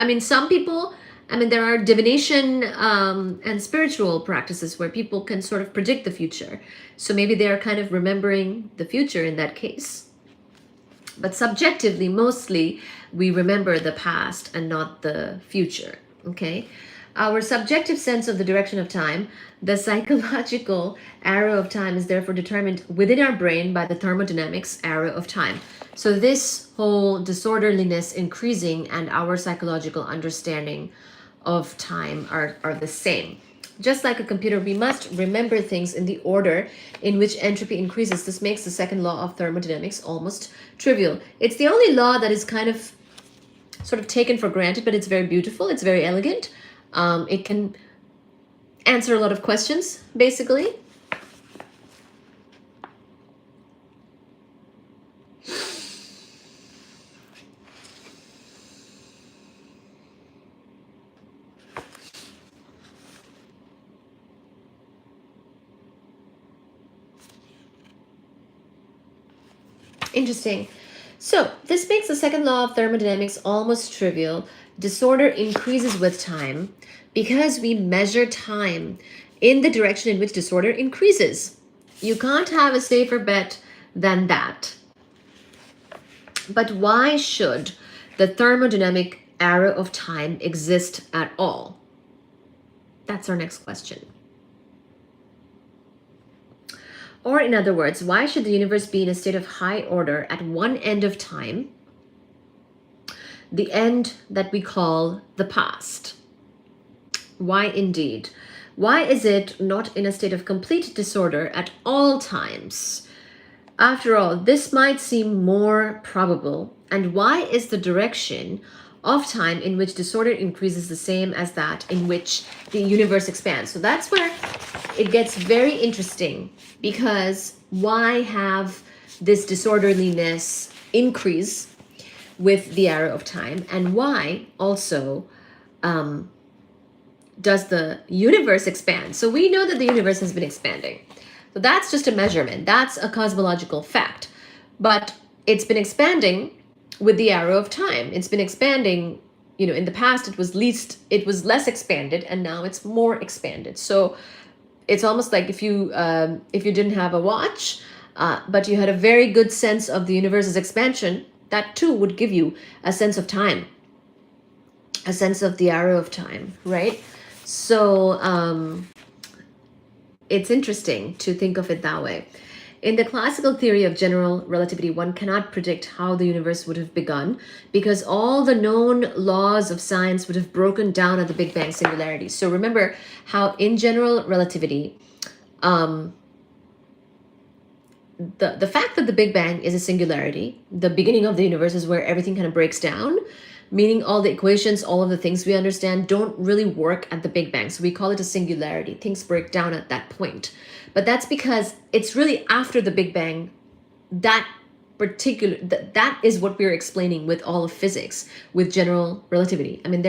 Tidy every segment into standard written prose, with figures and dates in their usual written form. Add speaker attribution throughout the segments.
Speaker 1: I mean, some people, I mean, there are divination and spiritual practices where people can sort of predict the future. So maybe they are kind of remembering the future in that case. But subjectively, mostly, we remember the past and not the future. Okay? Our subjective sense of the direction of time, the psychological arrow of time, is therefore determined within our brain by the thermodynamics arrow of time. So this whole disorderliness increasing and our psychological understanding of time are the same. Just like a computer, we must remember things in the order in which entropy increases. This makes the second law of thermodynamics almost trivial. It's the only law that is kind of sort of taken for granted, but it's very beautiful. It's very elegant. It can answer a lot of questions, basically. Interesting. So this makes the second law of thermodynamics almost trivial. Disorder increases with time because we measure time in the direction in which disorder increases. You can't have a safer bet than that. But why should the thermodynamic arrow of time exist at all? That's our next question. Or in other words, why should the universe be in a state of high order at one end of time, the end that we call the past? Why indeed? Why is it not in a state of complete disorder at all times? After all, this might seem more probable. And why is the direction of time in which disorder increases the same as that in which the universe expands? So that's where it gets very interesting, because why have this disorderliness increase with the arrow of time, and why also does the universe expand? So we know that the universe has been expanding. So that's just a measurement. That's a cosmological fact. But it's been expanding with the arrow of time. It's been expanding, in the past it was less expanded, and now it's more expanded. So it's almost like if you didn't have a watch, but you had a very good sense of the universe's expansion, that too would give you a sense of time, a sense of the arrow of time, right? So it's interesting to think of it that way. In the classical theory of general relativity, one cannot predict how the universe would have begun, because all the known laws of science would have broken down at the Big Bang singularity. So remember how in general relativity, the fact that the Big Bang is a singularity, the beginning of the universe, is where everything kind of breaks down, meaning all the equations, all of the things we understand don't really work at the Big Bang. So we call it a singularity. Things break down at that point. But that's because it's really after the Big Bang, that is what we're explaining with all of physics, with general relativity. I mean,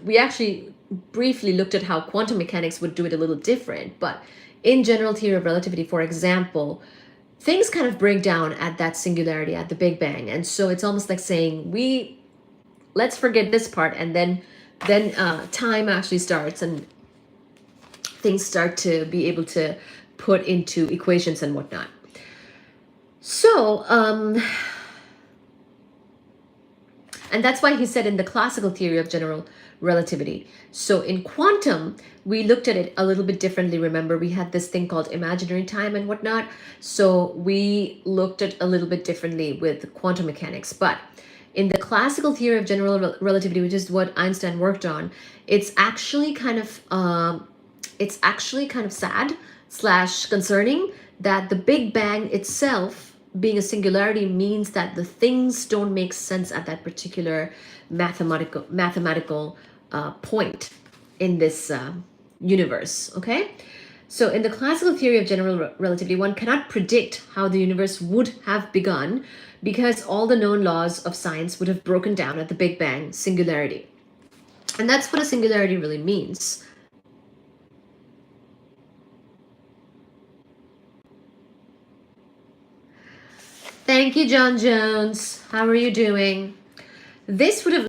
Speaker 1: we actually briefly looked at how quantum mechanics would do it a little different, but in general theory of relativity, for example, things kind of break down at that singularity, at the Big Bang. And so it's almost like saying, let's forget this part, and then time actually starts, and things start to be able to put into equations and whatnot. So, and that's why he said in the classical theory of general relativity. So in quantum, we looked at it a little bit differently. Remember, we had this thing called imaginary time and whatnot. So we looked at a little bit differently with quantum mechanics. But in the classical theory of general relativity, which is what Einstein worked on, it's actually kind of sad / concerning that the Big Bang itself, being a singularity, means that the things don't make sense at that particular mathematical point in this universe. Okay, so in the classical theory of general relativity, one cannot predict how the universe would have begun, because all the known laws of science would have broken down at the Big Bang singularity. And that's what a singularity really means. Thank you, John Jones. How are you doing? this would have